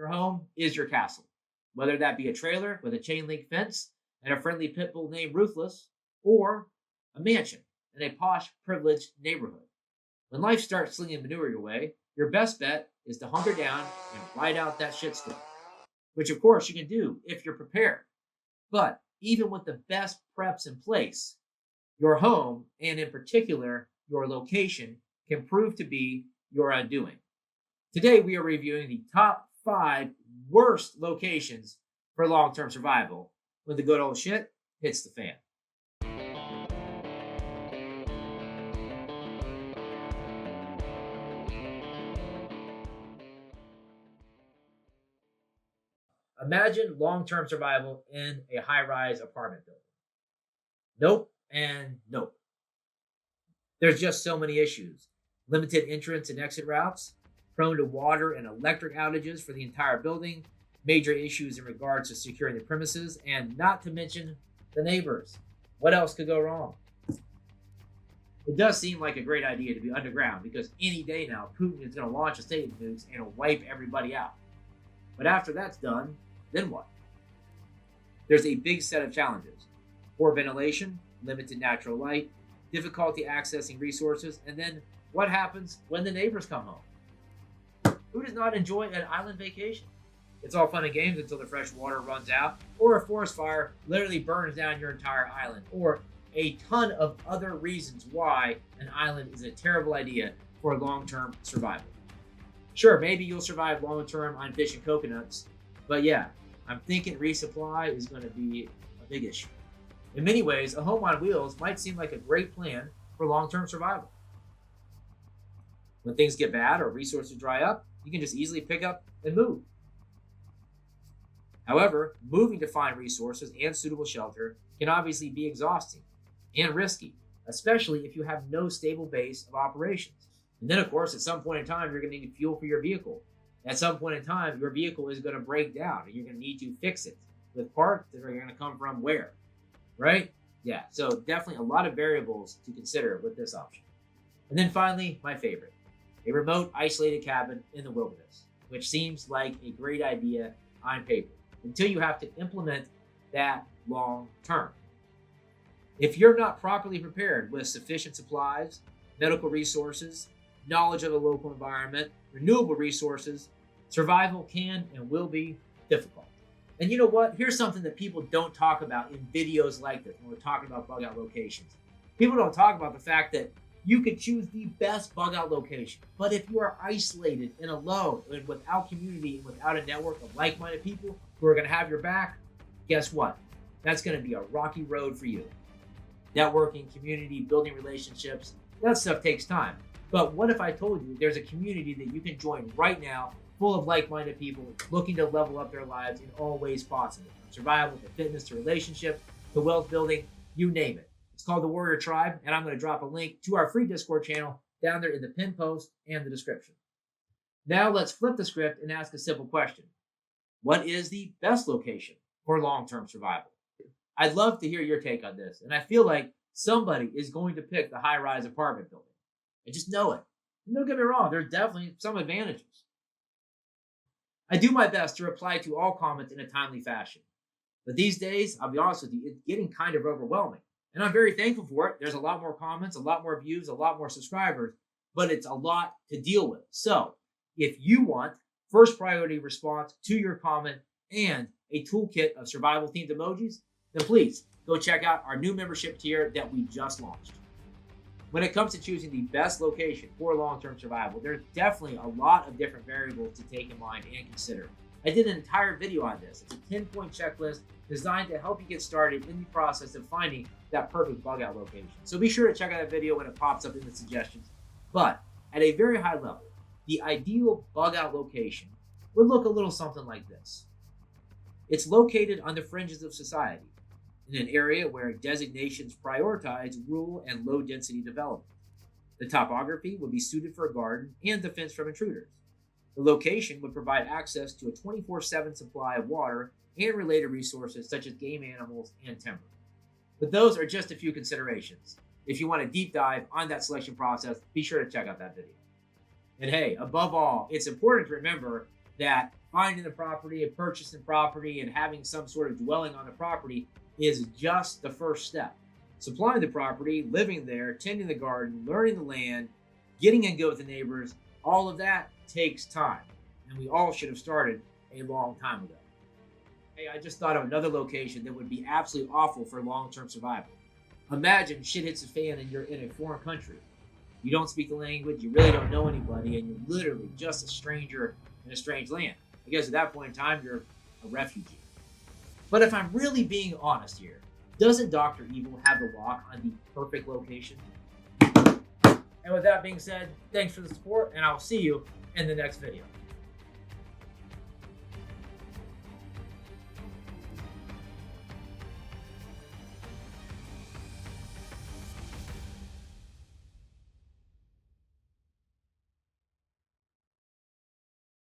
your home is your castle, whether that be a trailer with a chain link fence and a friendly pit bull named Ruthless, or a mansion in a posh, privileged neighborhood. When life starts slinging manure your way, your best bet is to hunker down and ride out that shitstorm, which of course you can do if you're prepared. But even with the best preps in place, your home, and in particular your location, can prove to be your undoing. Today we are reviewing the top 5 worst locations for long-term survival when the good old shit hits the fan. Imagine long-term survival in a high-rise apartment building. Nope and nope. There's just so many issues. Limited entrance and exit routes, prone to water and electric outages for the entire building, major issues in regards to securing the premises, and not to mention the neighbors. What else could go wrong? It does seem like a great idea to be underground because any day now Putin is going to launch a state of nukes and wipe everybody out. But after that's done, then what? There's a big set of challenges. Poor ventilation, limited natural light, difficulty accessing resources, and then what happens when the neighbors come home? Who does not enjoy an island vacation? It's all fun and games until the fresh water runs out, or a forest fire literally burns down your entire island, or a ton of other reasons why an island is a terrible idea for long-term survival. Sure, maybe you'll survive long-term on fish and coconuts, but yeah, I'm thinking resupply is going to be a big issue. In many ways, a home on wheels might seem like a great plan for long-term survival. When things get bad or resources dry up, you can just easily pick up and move. However, moving to find resources and suitable shelter can obviously be exhausting and risky, especially if you have no stable base of operations. And then, of course, at some point in time, you're going to need fuel for your vehicle. At some point in time, your vehicle is going to break down and you're going to need to fix it with parts that are going to come from where, right? Yeah, so definitely a lot of variables to consider with this option. And then finally, my favorite, a remote isolated cabin in the wilderness, which seems like a great idea on paper until you have to implement that long term. If you're not properly prepared with sufficient supplies, medical resources, knowledge of the local environment, renewable resources, survival can and will be difficult. And you know what? Here's something that people don't talk about in videos like this when we're talking about bug out locations. People don't talk about the fact that you could choose the best bug out location. But if you are isolated and alone and without community and without a network of like-minded people who are going to have your back, guess what? That's going to be a rocky road for you. Networking, community, building relationships, that stuff takes time. But what if I told you there's a community that you can join right now full of like-minded people looking to level up their lives in all ways possible, from survival to fitness to relationship to wealth building, you name it. It's called the Warrior Tribe, and I'm going to drop a link to our free Discord channel down there in the pinned post and the description. Now let's flip the script and ask a simple question. What is the best location for long-term survival? I'd love to hear your take on this, and I feel like somebody is going to pick the high-rise apartment building. I just know it. And don't get me wrong, there's definitely some advantages. I do my best to reply to all comments in a timely fashion. But these days, I'll be honest with you, it's getting kind of overwhelming. And I'm very thankful for it. There's a lot more comments, a lot more views, a lot more subscribers, but it's a lot to deal with. So if you want first priority response to your comment and a toolkit of survival themed emojis, then please go check out our new membership tier that we just launched. When it comes to choosing the best location for long-term survival, there's definitely a lot of different variables to take in mind and consider. I did an entire video on this. It's a 10-point checklist designed to help you get started in the process of finding that perfect bug out location. So be sure to check out that video when it pops up in the suggestions. But at a very high level, the ideal bug out location would look a little something like this. It's located on the fringes of society, in an area where designations prioritize rural and low-density development. The topography would be suited for a garden and defense from intruders. The location would provide access to a 24/7 supply of water and related resources such as game animals and timber. But those are just a few considerations. If you want a deep dive on that selection process, be sure to check out that video. And hey, above all, it's important to remember that finding the property and purchasing property and having some sort of dwelling on the property is just the first step. Supplying the property, living there, tending the garden, learning the land, getting in good with the neighbors, all of that takes time. And we all should have started a long time ago. Hey, I just thought of another location that would be absolutely awful for long-term survival. Imagine shit hits the fan and you're in a foreign country. You don't speak the language, you really don't know anybody, and you're literally just a stranger in a strange land. I guess at that point in time, you're a refugee. But if I'm really being honest here, doesn't Dr. Evil have the lock on the perfect location? And with that being said, thanks for the support, and I'll see you in the next video.